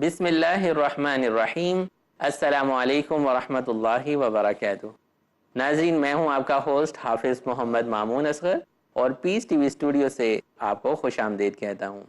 بسم اللہ الرحمن الرحیم۔ السلام علیکم ورحمۃ اللہ وبرکاتہ۔ ناظرین، میں ہوں آپ کا ہوسٹ حافظ محمد مامون اصغر اور پیس ٹی وی اسٹوڈیو سے آپ کو خوش آمدید کہتا ہوں۔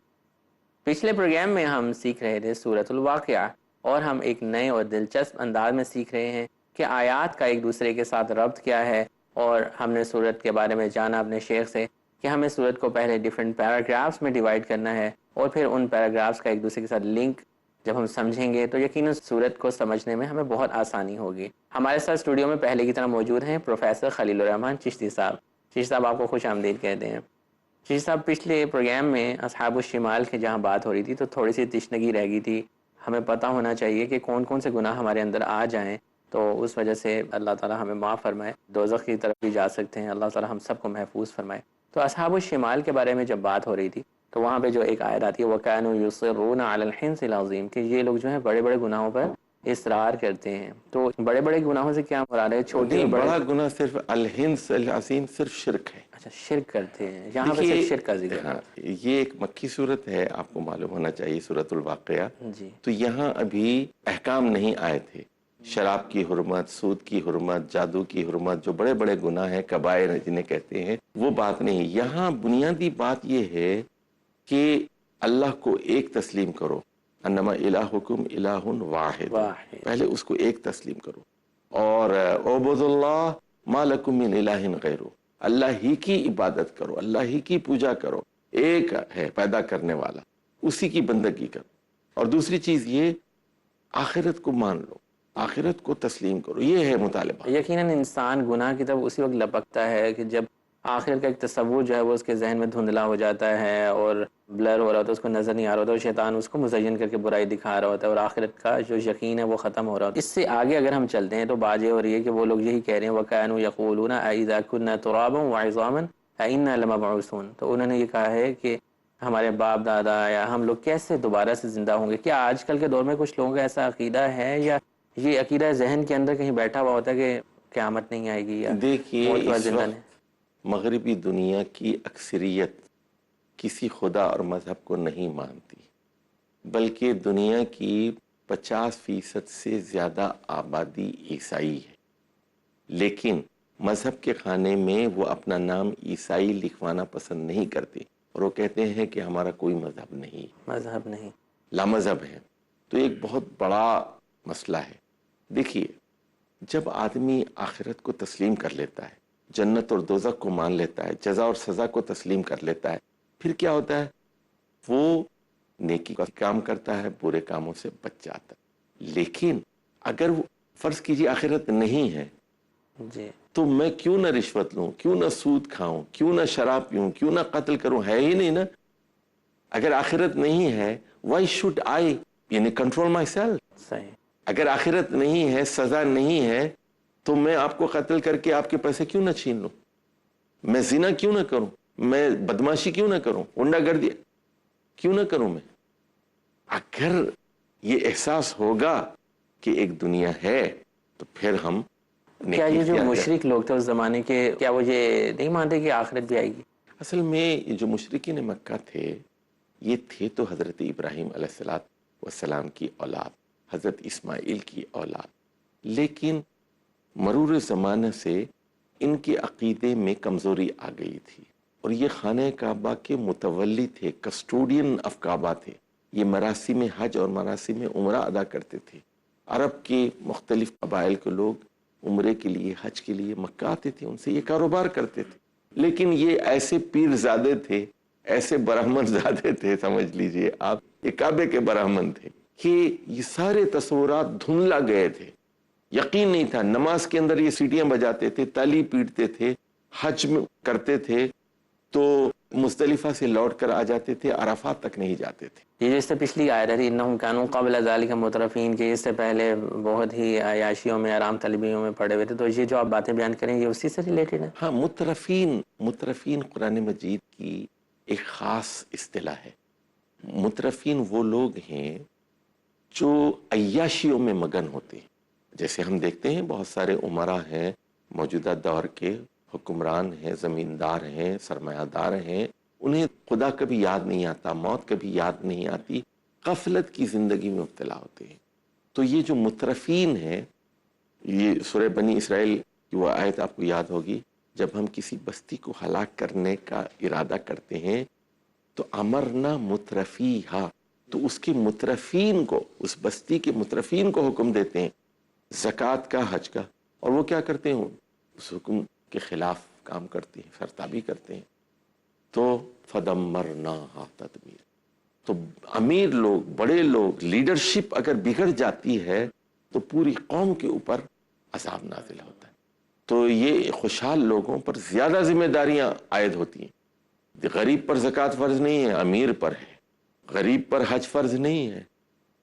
پچھلے پروگرام میں ہم سیکھ رہے تھے سورۃ الواقعہ، اور ہم ایک نئے اور دلچسپ انداز میں سیکھ رہے ہیں کہ آیات کا ایک دوسرے کے ساتھ ربط کیا ہے، اور ہم نے سورت کے بارے میں جانا اپنے شیخ سے کہ ہمیں سورت کو پہلے ڈیفرنٹ پیراگرافز میں ڈیوائیڈ کرنا ہے، اور پھر ان پیراگرافز کا ایک دوسرے کے ساتھ لنک جب ہم سمجھیں گے تو یقیناً سورت کو سمجھنے میں ہمیں بہت آسانی ہوگی۔ ہمارے ساتھ اسٹوڈیو میں پہلے کی طرح موجود ہیں پروفیسر خلیل الرحمن چشتی صاحب۔ چشتی صاحب آپ کو خوش آمدید کہتے ہیں۔ چشتی صاحب، پچھلے پروگرام میں اصحاب الشمال کی جہاں بات ہو رہی تھی تو تھوڑی سی تشنگی رہ گئی تھی، ہمیں پتہ ہونا چاہیے کہ کون کون سے گناہ ہمارے اندر آ جائیں تو اس وجہ سے اللہ تعالیٰ ہمیں معاف فرمائے، دوزخ کی طرف بھی جا سکتے ہیں، اللہ تعالیٰ ہم سب کو محفوظ فرمائے۔ تو اصحاب الشمال کے بارے میں جب بات ہو رہی تھی تو وہاں پہ جو ایک آیت آتی ہے وَكَانُوا يُصِرُّونَ عَلَى الْحِنثِ الْعَظِيمِ، کہ یہ لوگ جو ہیں بڑے بڑے گناہوں پر اصرار کرتے ہیں۔ تو بڑے بڑے گناہوں سے کیا مراد ہے؟ چھوٹے نہیں، اور بڑے؟ بڑا گناہ صرف الحنس العظیم صرف شرک ہے۔ اچھا، شرک کرتے ہیں، یہاں پہ دیکھیے، صرف شرک کا ذکر ہے۔ ہاں، یہ ایک مکی صورت ہے، آپ کو معلوم ہونا چاہیے، سورۃ الواقعہ۔ جی تو یہاں ابھی احکام نہیں آئے تھے، شراب کی حرمت، سود کی حرمت، جادو کی حرمت، جو بڑے بڑے گناہ ہیں، کبائر جنہیں کہتے ہیں، وہ بات نہیں۔ یہاں بنیادی بات یہ ہے کہ اللہ کو ایک تسلیم کرو، انما الہکم الہ واحد، واحد۔ پہلے اس کو ایک تسلیم کرو، اور اعبدوا اللہ ما لکم من الہ غیرہ، اللہ ہی کی عبادت کرو، اللہ ہی کی پوجا کرو، ایک ہے پیدا کرنے والا، اسی کی بندگی کرو۔ اور دوسری چیز یہ، آخرت کو مان لو، آخرت کو تسلیم کرو، یہ ہے مطالبہ۔ یقیناً انسان گناہ کی طرف اسی وقت لپکتا ہے کہ جب آخرت کا ایک تصور جو ہے وہ اس کے ذہن میں دھندلا ہو جاتا ہے اور بلر ہو رہا ہوتا ہے، اس کو نظر نہیں آ رہا ہوتا، اور شیطان اس کو مزین کر کے برائی دکھا رہا ہوتا ہے، اور آخرت کا جو یقین ہے وہ ختم ہو رہا ہوتا ہے۔ اس سے آگے اگر ہم چلتے ہیں تو بات یہ ہو رہی ہے کہ وہ لوگ یہی کہہ رہے ہیں وَكَانُوا يَقُولُونَ أَإِذَا كُنَّا تُرَابًا وَعِظَامًا أَإِنَّا لَمَبْعُوثُونَ، تو انہوں نے یہ کہا ہے کہ ہمارے باپ دادا یا ہم لوگ کیسے دوبارہ سے زندہ ہوں گے۔ کیا آج کل کے دور میں کچھ لوگوں کا ایسا عقیدہ ہے، یا یہ عقیدہ ذہن کے اندر کہیں بیٹھا ہوا ہوتا ہے کہ قیامت نہیں آئے گی یا دیکھیے، موت کے بعد اس زندہ نہیں؟ وقت مغربی دنیا کی اکثریت کسی خدا اور مذہب کو نہیں مانتی، بلکہ دنیا کی 50% سے زیادہ آبادی عیسائی ہے، لیکن مذہب کے خانے میں وہ اپنا نام عیسائی لکھوانا پسند نہیں کرتے، اور وہ کہتے ہیں کہ ہمارا کوئی مذہب نہیں، مذہب نہیں۔ لامذہب ہے۔ تو ایک بہت بڑا مسئلہ ہے۔ دیکھیے، جب آدمی آخرت کو تسلیم کر لیتا ہے، جنت اور دوزخ کو مان لیتا ہے، جزا اور سزا کو تسلیم کر لیتا ہے، پھر کیا ہوتا ہے؟ وہ نیکی کا کام کرتا ہے، برے کاموں سے بچ جاتا ہے۔ لیکن اگر وہ فرض کیجیے آخرت نہیں ہے، جی تو میں کیوں نہ رشوت لوں، کیوں نہ سود کھاؤں، کیوں نہ شراب پیوں، کیوں نہ قتل کروں؟ ہے ہی نہیں نا۔ اگر آخرت نہیں ہے، why should I یعنی control myself؟ صحیح۔ اگر آخرت نہیں ہے، سزا نہیں ہے، تو میں آپ کو قتل کر کے آپ کے پیسے کیوں نہ چھین لوں؟ میں زنا کیوں نہ کروں؟ میں بدماشی کیوں نہ کروں؟ غنڈہ گردی کیوں نہ کروں؟ میں اگر یہ احساس ہوگا کہ ایک دنیا ہے تو پھر ہم کیا نیکی یہ جو اختیار کریں۔ مشرک لوگ تھے اس زمانے کے، کیا وہ یہ نہیں مانتے کہ آخرت بھی آئے گی؟ اصل میں یہ جو مشرکین مکہ تھے، یہ تھے تو حضرت ابراہیم علیہ السلام کی اولاد، حضرت اسماعیل کی اولاد، لیکن مرور زمانہ سے ان کے عقیدے میں کمزوری آ گئی تھی، اور یہ خانہ کعبہ کے متولی تھے، کسٹوڈین آف کعبہ تھے۔ یہ مراسم حج اور مراسم عمرہ ادا کرتے تھے۔ عرب کے مختلف قبائل کے لوگ عمرے کے لیے، حج کے لیے مکہ آتے تھے، ان سے یہ کاروبار کرتے تھے۔ لیکن یہ ایسے پیر زادے تھے، ایسے برہمن زادے تھے، سمجھ لیجئے آپ، یہ کعبے کے برہمن تھے، کہ یہ سارے تصورات دھندلا گئے تھے۔ یقین نہیں تھا۔ نماز کے اندر یہ سیٹیاں بجاتے تھے، تالی پیٹتے تھے، حج میں کرتے تھے تو مزدلفہ سے لوٹ کر آ جاتے تھے، عرفات تک نہیں جاتے تھے۔ یہ جو اس سے پچھلی آیت ہے انہم کانوا قبل ذالک مترفین، کہ اس سے پہلے بہت ہی عیاشیوں میں، آرام طلبیوں میں پڑے ہوئے تھے، تو یہ جو آپ باتیں بیان کریں یہ اسی سے ریلیٹڈ ہے؟ ہاں، مترفین قرآن مجید کی ایک خاص اصطلاح ہے۔ مترفین وہ لوگ ہیں جو عیاشیوں میں مگن ہوتے ہیں۔ جیسے ہم دیکھتے ہیں بہت سارے عمرا ہیں، موجودہ دور کے حکمران ہیں، زمیندار ہیں، سرمایہ دار ہیں، انہیں خدا کبھی یاد نہیں آتا، موت کبھی یاد نہیں آتی، غفلت کی زندگی میں مبتلا ہوتے ہیں. تو یہ جو مترفین ہیں، یہ سورہ بنی اسرائیل کی وہ آیت آپ کو یاد ہوگی، جب ہم کسی بستی کو ہلاک کرنے کا ارادہ کرتے ہیں تو امرنا مترفیہا، تو اس کے مترفین کو، اس بستی کے مترفین کو حکم دیتے ہیں زکوٰۃ کا، حج کا، اور وہ کیا کرتے ہیں؟ اس حکم کے خلاف کام کرتے ہیں، سرتابی کرتے ہیں. تو فدمرناہا تدمیر. تو امیر لوگ، بڑے لوگ، لیڈرشپ اگر بگڑ جاتی ہے تو پوری قوم کے اوپر عذاب نازل ہوتا ہے. تو یہ خوشحال لوگوں پر زیادہ ذمہ داریاں عائد ہوتی ہیں. غریب پر زکوٰۃ فرض نہیں ہے، امیر پر ہے. غریب پر حج فرض نہیں ہے،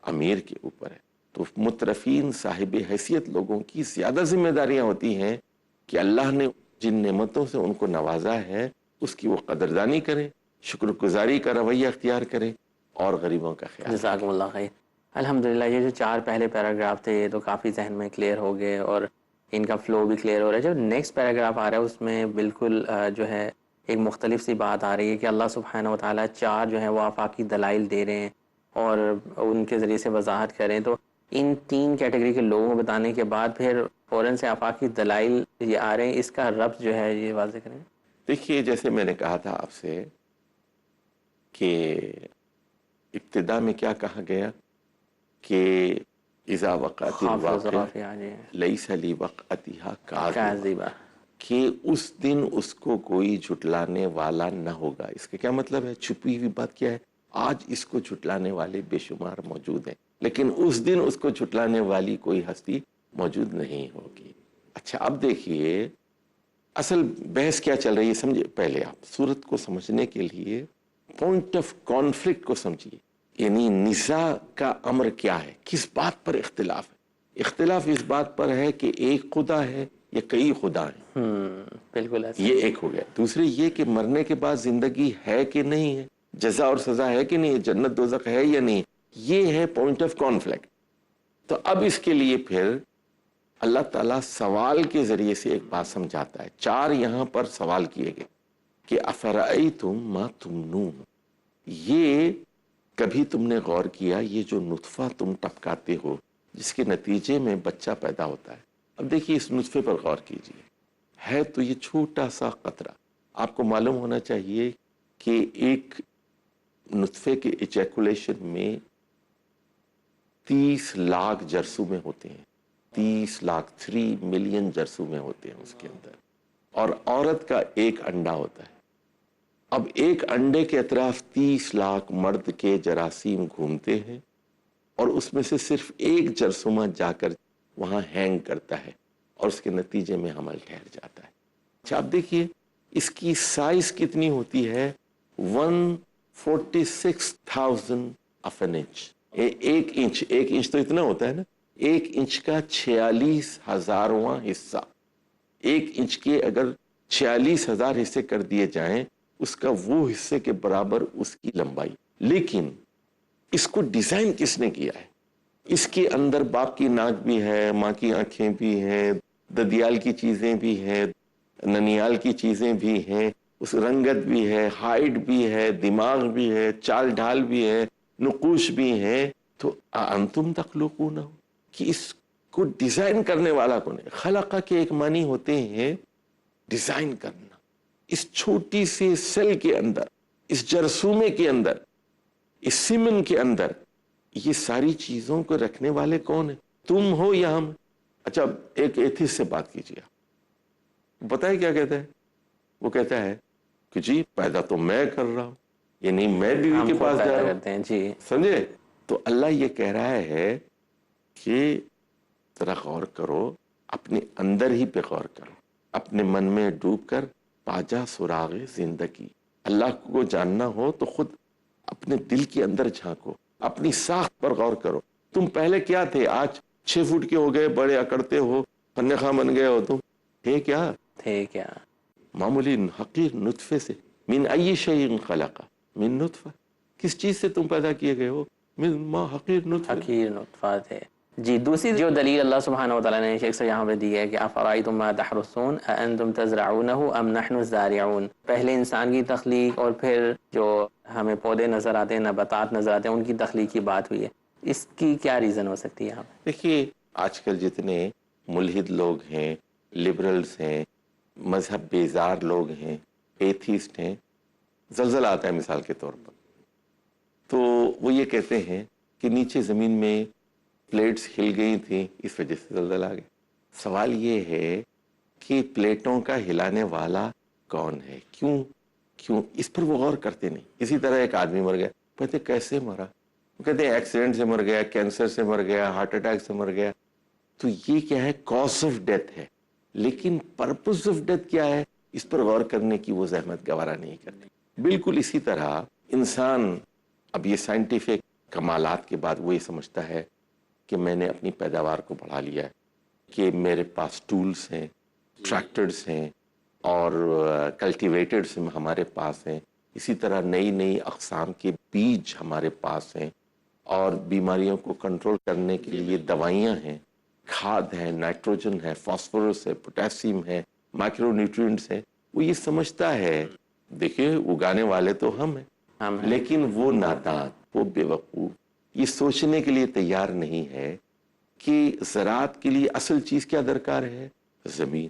امیر کے اوپر ہے. تو مترفین صاحب حیثیت لوگوں کی زیادہ ذمہ داریاں ہوتی ہیں کہ اللہ نے جن نعمتوں سے ان کو نوازا ہے اس کی وہ قدردانی کریں، شکر گزاری کا رویہ اختیار کریں اور غریبوں کا خیال. جزاکم اللہ خیر. الحمدللہ یہ جو 4 پہلے پیراگراف تھے یہ تو کافی ذہن میں کلیئر ہو گئے اور ان کا فلو بھی کلیئر ہو رہا ہے. جو نیکسٹ پیراگراف آ رہا ہے اس میں بالکل جو ہے ایک مختلف سی بات آ رہی ہے کہ اللہ سبحانہ و تعالیٰ 4 جو ہے وہ آفاقی دلائل دے رہے ہیں اور ان کے ذریعے سے وضاحت کریں. تو ان 3 کیٹیگری کے لوگوں کو بتانے کے بعد پھر فوراً سے آفاقی دلائل یہ آ رہے ہیں، اس کا ربط جو ہے یہ واضح کریں. دیکھیے جیسے میں نے کہا تھا آپ سے کہ ابتدا میں کیا کہا گیا کہ اذا وقعت الواقعہ لیس لوقعتها کاذبہ، کہ اس دن اس کو کوئی جھٹلانے والا نہ ہوگا. اس کا کیا مطلب ہے؟ چھپی ہوئی بات کیا ہے؟ آج اس کو جھٹلانے والے بے شمار موجود ہیں لیکن اس دن اس کو جھٹلانے والی کوئی ہستی موجود نہیں ہوگی. اچھا اب دیکھیے اصل بحث کیا چل رہی ہے، سمجھے. پہلے آپ صورت کو سمجھنے کے لیے پوائنٹ آف کانفلکٹ کو سمجھیے، یعنی نزاع کا امر کیا ہے، کس بات پر اختلاف ہے. اختلاف اس بات پر ہے کہ ایک خدا ہے یا کئی خدا ہیں. بالکل یہ ایک ہو گیا. دوسرے یہ کہ مرنے کے بعد زندگی ہے کہ نہیں ہے، جزا اور سزا ہے کہ نہیں، جنت دوزخ ہے یا نہیں، یہ ہے پوائنٹ آف کانفلکٹ. تو اب اس کے لیے پھر اللہ تعالیٰ سوال کے ذریعے سے ایک بات سمجھاتا ہے. 4 یہاں پر سوال کیے گئے کہ افرأیتم ما تمنون، یہ کبھی تم نے غور کیا یہ جو نطفہ تم ٹپکاتے ہو جس کے نتیجے میں بچہ پیدا ہوتا ہے. اب دیکھیے اس نطفے پر غور کیجیے، ہے تو یہ چھوٹا سا قطرہ. آپ کو معلوم ہونا چاہیے کہ ایک نطفے کے ایجیکولیشن میں 30 لاکھ جرثومے ہوتے ہیں. 30 لاکھ 3 ملین جرثومے ہوتے ہیں اس کے اندر، اور عورت کا ایک انڈا ہوتا ہے. اب ایک انڈے کے اطراف 30 لاکھ مرد کے جراثیم گھومتے ہیں اور اس میں سے صرف ایک جرثومہ جا کر وہاں ہینگ کرتا ہے اور اس کے نتیجے میں حمل ٹھہر جاتا ہے. اچھا اب دیکھیے اس کی سائز کتنی ہوتی ہے، 146,000 آف این انچ. ایک انچ تو اتنا ہوتا ہے نا، 1 انچ کا 46,000واں حصہ. 1 انچ کے اگر 46,000 حصے کر دیے جائیں اس کا وہ حصے کے برابر اس کی لمبائی. لیکن اس کو ڈیزائن کس نے کیا ہے؟ اس کے اندر باپ کی ناک بھی ہے، ماں کی آنکھیں بھی ہیں، ددیال کی چیزیں بھی ہیں، ننیال کی چیزیں بھی ہیں، اس رنگت بھی ہے، ہائٹ بھی ہے، دماغ بھی ہے، چال ڈھال بھی ہے، نقوش بھی ہیں. تو انتم تخلقون، کہ اس کو ڈیزائن کرنے والا کون ہے؟ خلقہ کے ایک معنی ہوتے ہیں ڈیزائن کرنا. اس چھوٹی سی سیل کے اندر، اس جرثومے کے اندر، اس سیمن کے اندر یہ ساری چیزوں کو رکھنے والے کون ہیں؟ تم ہو یا ہم؟ اچھا ایک ایتھیس سے بات کیجیے، بتائیں کیا کہتا ہے؟ وہ کہتا ہے کہ جی پیدا تو میں کر رہا ہوں، یعنی میں بیوی کے پاس جا رہا ہوں. جی سمجھے؟ تو اللہ یہ کہہ رہا ہے کہ ذرا غور کرو، اپنے اندر ہی پہ غور کرو، اپنے من میں ڈوب کر پاجا سراغ زندگی. اللہ کو جاننا ہو تو خود اپنے دل کے اندر جھانکو، اپنی ساخت پر غور کرو. تم پہلے کیا تھے؟ آج 6 فٹ کے ہو گئے، بڑے اکڑتے ہو، فن خواہ بن گئے ہو. تم تھے کیا؟ معمولی حقیر نطفے سے. من ای شیء خلق، من نطفہ. کس چیز سے تم پیدا کیے گئے ہو؟ من ما حقیر نطفہ. حقیر نطفہ تھے. جی دوسری جو دلیل اللہ سبحانہ و تعالیٰ نے شیخ سے یہاں پہ دی ہے کہ افرأیتم ما تحرثون اانتم تزرعونہ ام نحن الزارعون، پہلے انسان کی تخلیق اور پھر جو ہمیں پودے نظر آتے ہیں، نباتات نظر آتے ہیں، ان کی تخلیق کی بات ہوئی ہے، اس کی کیا ریزن ہو سکتی ہے یہاں پہ؟ دیکھیے آج کل جتنے ملحد لوگ ہیں، لبرلز ہیں، مذہب بیزار لوگ ہیں، ایتھیسٹ ہیں، زلزلہ آتا ہے مثال کے طور پر تو وہ یہ کہتے ہیں کہ نیچے زمین میں پلیٹس ہل گئی تھیں اس وجہ سے زلزلہ آ گیا۔ سوال یہ ہے کہ پلیٹوں کا ہلانے والا کون ہے، کیوں اس پر وہ غور کرتے نہیں۔ اسی طرح ایک آدمی مر گیا، کہتے کیسے مرا، وہ کہتے ہیں ایکسیڈنٹ سے مر گیا، کینسر سے مر گیا، ہارٹ اٹیک سے مر گیا۔ تو یہ کیا ہے، کاز آف ڈیتھ ہے، لیکن پرپز آف ڈیتھ کیا ہے، اس پر غور کرنے کی وہ زحمت گوارا نہیں کرتے۔ بالکل اسی طرح انسان اب یہ سائنٹیفک کمالات کے بعد وہ یہ سمجھتا ہے کہ میں نے اپنی پیداوار کو بڑھا لیا ہے، کہ میرے پاس ٹولز ہیں، ٹریکٹرز ہیں اور کلٹیویٹرز ہمارے پاس ہیں، اسی طرح نئی نئی اقسام کے بیج ہمارے پاس ہیں، اور بیماریوں کو کنٹرول کرنے کے لیے دوائیاں ہیں، کھاد ہے، نائٹروجن ہے، فاسفورس ہے، پوٹاسیم ہے، مائکرو نیوٹرینٹس ہیں۔ وہ یہ سمجھتا ہے، دیکھیں اگانے والے تو ہم ہیں، لیکن وہ نادان، وہ بے وقوف یہ سوچنے کے لیے تیار نہیں ہے کہ زراعت کے لیے اصل چیز کیا درکار ہے، زمین۔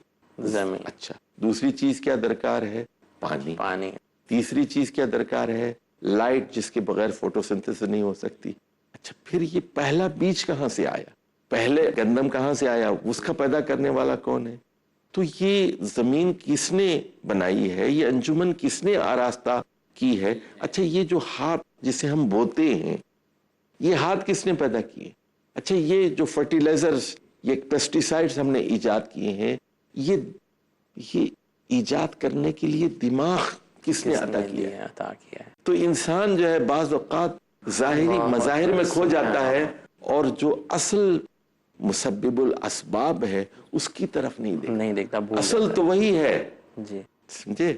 اچھا، دوسری چیز کیا درکار ہے، پانی۔ تیسری چیز کیا درکار ہے، لائٹ، جس کے بغیر فوٹو سنتھسس نہیں ہو سکتی۔ اچھا، پھر یہ پہلا بیج کہاں سے آیا، پہلے گندم کہاں سے آیا، اس کا پیدا کرنے والا کون ہے؟ تو یہ زمین کس نے بنائی ہے، یہ انجمن کس نے آراستہ کی ہے؟ اچھا، یہ جو ہاتھ جسے ہم بوتے ہیں، یہ ہاتھ کس نے پیدا کیے؟ اچھا، یہ جو فرٹیلائزرز، یہ پیسٹیسائڈز ہم نے ایجاد کیے ہیں، یہ ایجاد کرنے کے لیے دماغ کس نے عطا کیا ہے؟ تو انسان جو ہے بعض اوقات ظاہری مظاہر میں کھو جاتا ہے اور جو اصل مسبب الاسباب ہے اس کی طرف نہیں دیکھتا، اصل تو وہی ہے۔ جی سمجھے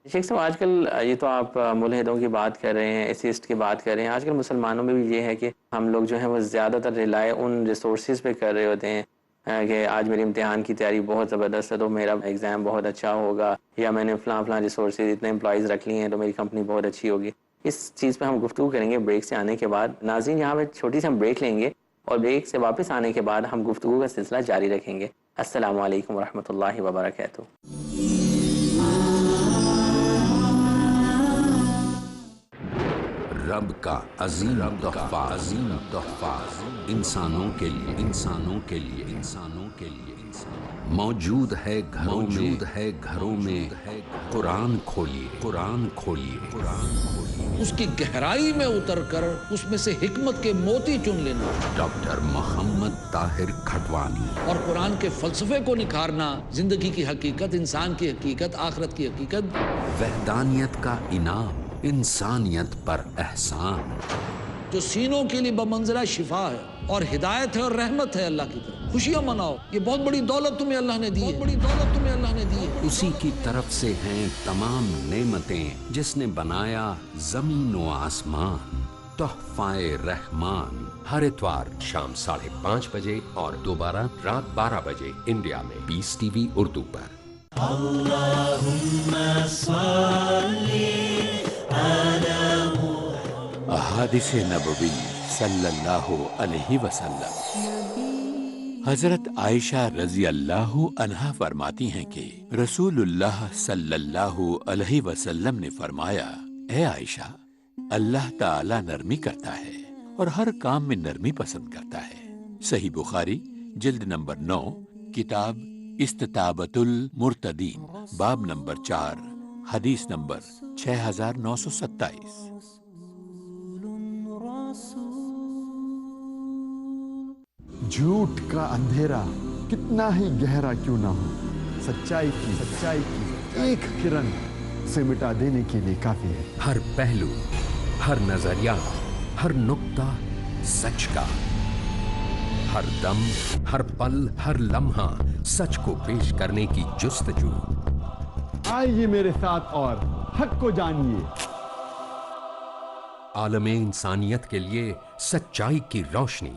شیخ صاحب، آج کل یہ تو آپ ملحدوں کی بات کر رہے ہیں، ایتھیسٹ کی بات کر رہے ہیں، آج کل مسلمانوں میں بھی یہ ہے کہ ہم لوگ جو ہیں وہ زیادہ تر ریلائے ان ریسورسز پہ کر رہے ہوتے ہیں کہ آج میری امتحان کی تیاری بہت زبردست ہے تو میرا ایگزام بہت اچھا ہوگا، یا میں نے فلاں ریسورسز اتنے امپلائیز رکھ لی ہیں تو میری کمپنی بہت اچھی ہوگی۔ اس چیز پہ ہم گفتگو کریں گے بریک سے آنے کے بعد۔ ناظرین، یہاں پہ چھوٹی سی ہم بریک لیں گے اور بریک سے واپس آنے کے بعد ہم گفتگو کا سلسلہ جاری رکھیں گے۔ السلام علیکم ورحمۃ اللہ وبرکاتہ۔ رب کا عظیم تحفہ انسانوں کے لیے موجود ہے گھروں میں قرآن کھولیے اس کی گہرائی میں اتر کر اس میں سے حکمت کے موتی چن لینا، ڈاکٹر محمد طاہر کھٹوانی، اور قرآن کے فلسفے کو نکھارنا، زندگی کی حقیقت، انسان کی حقیقت، آخرت کی حقیقت، وحدانیت کا انعام، انسانیت پر احسان، جو سینوں کے لیے بمنزلہ شفا ہے اور ہدایت ہے اور رحمت ہے اللہ کی طرف۔ خوشیاں مناؤ، یہ بہت بڑی دولت تمہیں اللہ نے دی ہے، اسی کی طرف سے ہیں تمام نعمتیں، جس نے بنایا زمین و آسمان۔ تحفہ رحمان، ہر اتوار شام 5:30 بجے اور دوبارہ رات 12 بجے انڈیا میں پیس ٹی وی اردو پر۔ احادیث نبوی صلی اللہ علیہ وسلم۔ حضرت عائشہ رضی اللہ عنہا فرماتی ہیں کہ رسول اللہ صلی اللہ علیہ وسلم نے فرمایا، اے عائشہ، اللہ تعالی نرمی کرتا ہے اور ہر کام میں نرمی پسند کرتا ہے۔ صحیح بخاری جلد نمبر 9، کتاب استطابۃ المرتدین، باب نمبر 4، حدیث نمبر 6927۔ جھوٹ کا اندھیرا کتنا ہی گہرا کیوں نہ ہو، سچائی کی ایک کرن سے مٹا دینے کے لیے کافی ہے۔ ہر پہلو، ہر نظریہ، ہر نقطہ سچ کا، ہر دم، ہر پل، ہر لمحہ سچ کو پیش کرنے کی جستجو۔ آئیے میرے ساتھ اور حق کو جانیے۔ عالم انسانیت کے لیے سچائی کی روشنی،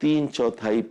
3/4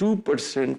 2%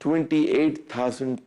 28,000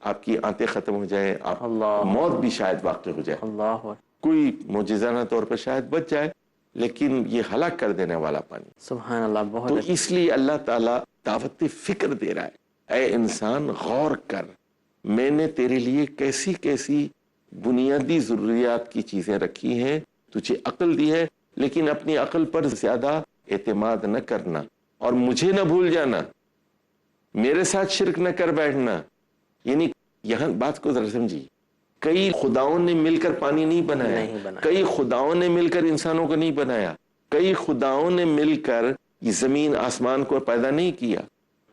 آپ کی آنتیں ختم ہو جائیں, آپ اللہ موت بھی شاید واقع ہو جائے, اللہ کوئی معجزانہ طور پر شاید بچ جائے, لیکن یہ ہلاک کر دینے والا پانی. سبحان اللہ. تو بہت اس لیے اللہ تعالیٰ دعوت فکر دے رہا ہے, اے انسان غور کر, میں نے تیرے لیے کیسی کیسی بنیادی ضروریات کی چیزیں رکھی ہیں, تجھے عقل دی ہے, لیکن اپنی عقل پر زیادہ اعتماد نہ کرنا, اور مجھے نہ بھول جانا, میرے ساتھ شرک نہ کر بیٹھنا. یعنی یہاں بات کو ذرا سمجھیے, کئی خداؤں نے مل کر پانی نہیں بنایا, کئی خداؤں نے مل کر انسانوں کو نہیں بنایا, کئی خداؤں نے مل کر یہ زمین آسمان کو پیدا نہیں کیا,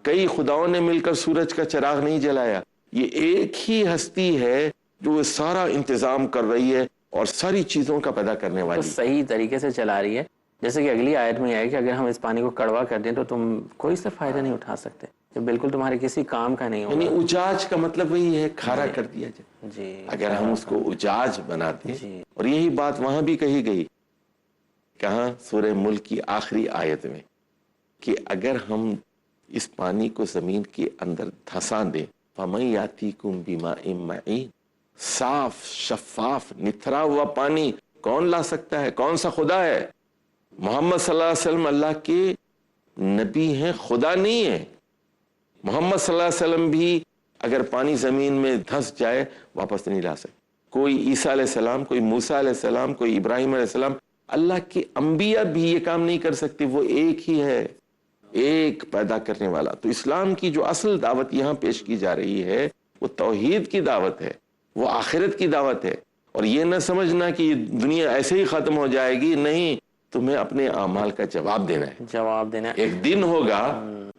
کئی خداؤں نے مل کر سورج کا چراغ نہیں جلایا. یہ ایک ہی ہستی ہے جو سارا انتظام کر رہی ہے اور ساری چیزوں کا پیدا کرنے والی, صحیح طریقے سے چلا رہی ہے. جیسے کہ اگلی آیت میں ہے کہ اگر ہم اس پانی کو کڑوا کر دیں تو تم کوئی سے فائدہ نہیں اٹھا سکتے, یہ بالکل تمہارے کسی کام کا نہیں یعنی ہوگا. اجاج کا مطلب وہی ہے, کھارا کر دیا جائے. جی اگر ہم اس کو اجاج بنا دیں, جی. اور یہی بات وہاں بھی کہی گئی, کہاں سورہ ملک کی آخری آیت میں, کہ اگر ہم اس پانی کو زمین کے اندر دھسا دیں, فَمَن يَأْتِيكُم بِمَاءٍ مَّعِينٍ, صاف شفاف نتھرا ہوا پانی کون لا سکتا ہے؟ کون سا خدا ہے؟ محمد صلی اللہ علیہ وسلم اللہ کے نبی ہیں, خدا نہیں ہے. محمد صلی اللہ علیہ وسلم بھی اگر پانی زمین میں دھس جائے واپس نہیں لا سکتے. کوئی عیسیٰ علیہ السلام, کوئی موسیٰ علیہ السلام, کوئی ابراہیم علیہ السلام, اللہ کے انبیاء بھی یہ کام نہیں کر سکتے. وہ ایک ہی ہے, ایک پیدا کرنے والا. تو اسلام کی جو اصل دعوت یہاں پیش کی جا رہی ہے وہ توحید کی دعوت ہے, وہ آخرت کی دعوت ہے. اور یہ نہ سمجھنا کہ یہ دنیا ایسے ہی ختم ہو جائے گی, نہیں, تمہیں اپنے اعمال کا جواب دینا ہے. جواب دینا ایک دن ہوگا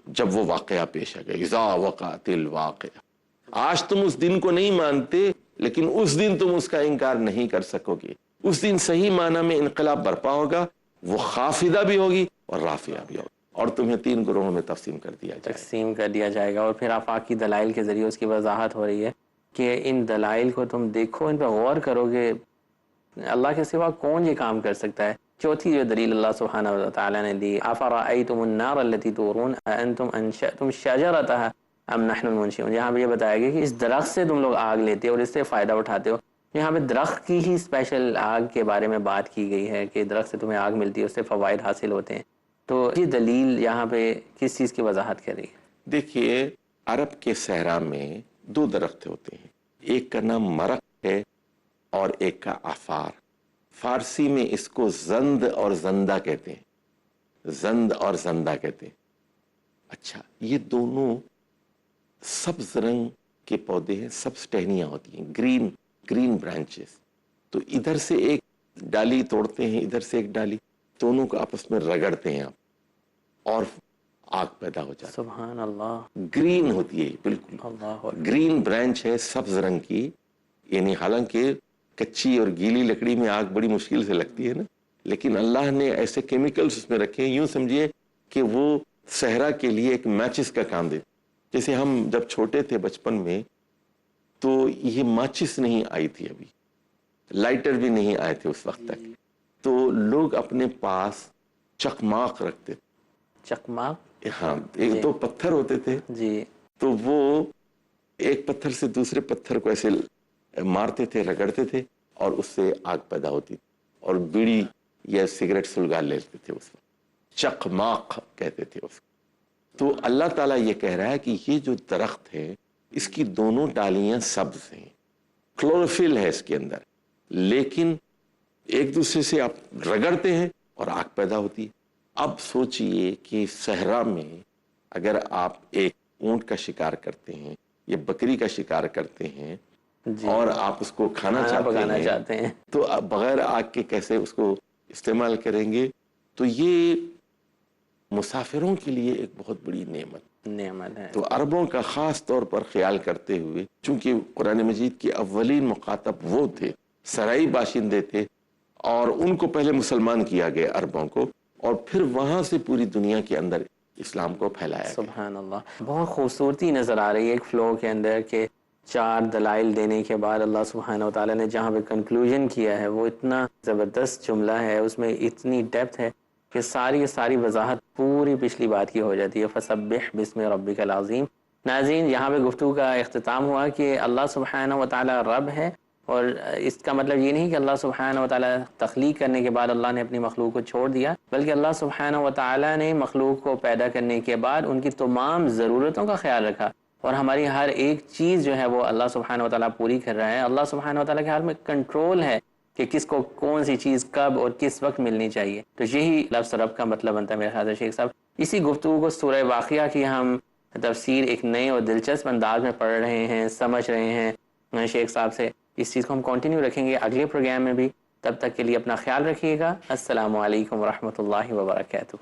جب وہ واقعہ پیش آ گیا, اذا وقعت الواقعہ. آج تم اس دن کو نہیں مانتے, لیکن اس دن تم اس کا انکار نہیں کر سکو گے. اس دن صحیح معنی میں انقلاب برپا ہوگا, وہ خافدہ بھی ہوگی اور رافعہ بھی ہوگی, اور تمہیں 3 گروہوں میں تقسیم کر دیا جائے گا. تقسیم کر دیا جائے گا. اور پھر آفاقی دلائل کے ذریعے اس کی وضاحت ہو رہی ہے کہ ان دلائل کو تم دیکھو, ان پہ غور کرو کہ اللہ کے سوا کون یہ کام کر سکتا ہے. چوتھی جو دلیل اللہ سبحانہ و تعالیٰ نے دی, افرأیتم النار التی تورون اانتم انشأتم شجرتها ام نحن المنشئون. یہاں پہ یہ بتایا گیا کہ اس درخت سے تم لوگ آگ لیتے ہو اور اس سے فائدہ اٹھاتے ہو. یہاں پہ درخت کی ہی اسپیشل آگ کے بارے میں بات کی گئی ہے کہ درخت سے تمہیں آگ ملتی ہے, اس سے فوائد حاصل ہوتے ہیں. تو یہ دلیل یہاں پہ کس چیز کی وضاحت کر رہی ہے؟ دیکھیے, عرب کے صحرا میں 2 درخت ہوتے ہیں, ایک کا نام مرق ہے اور ایک کا عفار. فارسی میں اس کو زند اور زندہ کہتے ہیں, زند اور زندہ کہتے ہیں. اچھا, یہ دونوں سبز رنگ کے پودے ہیں, سبز ٹہنیاں ہوتی ہیں, گرین برانچز. تو ادھر سے ایک ڈالی توڑتے ہیں, ادھر سے ایک ڈالی, دونوں کو آپس میں رگڑتے ہیں آپ اور آگ پیدا ہو جاتی ہے. سبحان اللہ. گرین ہوتی ہے بالکل, اللہ گرین برانچ ہے سبز رنگ کی. یعنی حالانکہ کچی اور گیلی لکڑی میں آگ بڑی مشکل سے لگتی ہے نا, لیکن اللہ نے ایسے کیمیکلز اس میں رکھے ہیں, یوں سمجھیے کہ وہ صحرا کے لیے ایک ماچس کا کام دیتے. جیسے ہم جب چھوٹے تھے بچپن میں تو یہ ماچس نہیں آئی تھی, ابھی لائٹر بھی نہیں آئے تھے اس وقت تک, تو لوگ اپنے پاس چکماق رکھتے تھے. چکماق؟ ہاں, 1-2 پتھر ہوتے تھے جی. تو وہ ایک پتھر سے دوسرے پتھر کو ایسے مارتے تھے, رگڑتے تھے, اور اس سے آگ پیدا ہوتی تھی, اور بیڑی یا سگریٹ سلگا لیتے تھے. اس وقت چکماق کہتے تھے اس کو. تو اللہ تعالیٰ یہ کہہ رہا ہے کہ یہ جو درخت ہے اس کی دونوں ڈالیاں سبز ہیں, کلوروفل ہے اس کے اندر, لیکن ایک دوسرے سے آپ رگڑتے ہیں اور آگ پیدا ہوتی ہے. اب سوچئے کہ صحرا میں اگر آپ ایک اونٹ کا شکار کرتے ہیں یا بکری کا شکار کرتے ہیں جی. اور آپ اس کو کھانا چاہتے ہیں تو آپ بغیر آگ کے کیسے اس کو استعمال کریں گے؟ تو یہ مسافروں کے لیے ایک بہت بڑی نعمت ہے. تو عربوں کا خاص طور پر خیال کرتے ہوئے, چونکہ قرآن مجید کے اولین مخاطب وہ تھے, سرائی باشندے تھے, اور ان کو پہلے مسلمان کیا گیا عربوں کو, اور پھر وہاں سے پوری دنیا کے اندر اسلام کو پھیلایا. سبحان اللہ. بہت خوبصورتی نظر آ رہی ہے ایک فلو کے اندر کہ 4 دلائل دینے کے بعد اللہ سبحانہ و تعالیٰ نے جہاں پہ کنکلوژن کیا ہے وہ اتنا زبردست جملہ ہے, اس میں اتنی ڈیپتھ ہے کہ ساری وضاحت پوری پچھلی بات کی ہو جاتی ہے. فسبح بسم ربک العظیم, ناظرین، یہاں پہ گفتگو کا اختتام ہوا کہ اللہ سبحانہ و تعالی رب ہے، اور اس کا مطلب یہ نہیں کہ اللہ سبحانہ و تعالی تخلیق کرنے کے بعد اللہ نے اپنی مخلوق کو چھوڑ دیا، بلکہ اللہ سبحانہ و تعالی نے مخلوق کو پیدا کرنے کے بعد ان کی تمام ضرورتوں کا خیال رکھا، اور ہماری ہر ایک چیز جو ہے وہ اللہ سبحانہ و تعالی پوری کر رہا ہے۔ اللہ سبحانہ و تعالی کے ہاتھ میں کنٹرول ہے کہ کس کو کون سی چیز کب اور کس وقت ملنی چاہیے۔ تو یہی لفظ رب کا مطلب بنتا ہے میرے خیال سے شیخ صاحب۔ اسی گفتگو کو سورہ واقعہ کی ہم تفسیر ایک نئے اور دلچسپ انداز میں پڑھ رہے ہیں، سمجھ رہے ہیں شیخ صاحب سے۔ اس چیز کو ہم کنٹینیو رکھیں گے اگلے پروگرام میں بھی۔ تب تک کے لیے اپنا خیال رکھیے گا۔ السلام علیکم ورحمۃ اللہ وبرکاتہ۔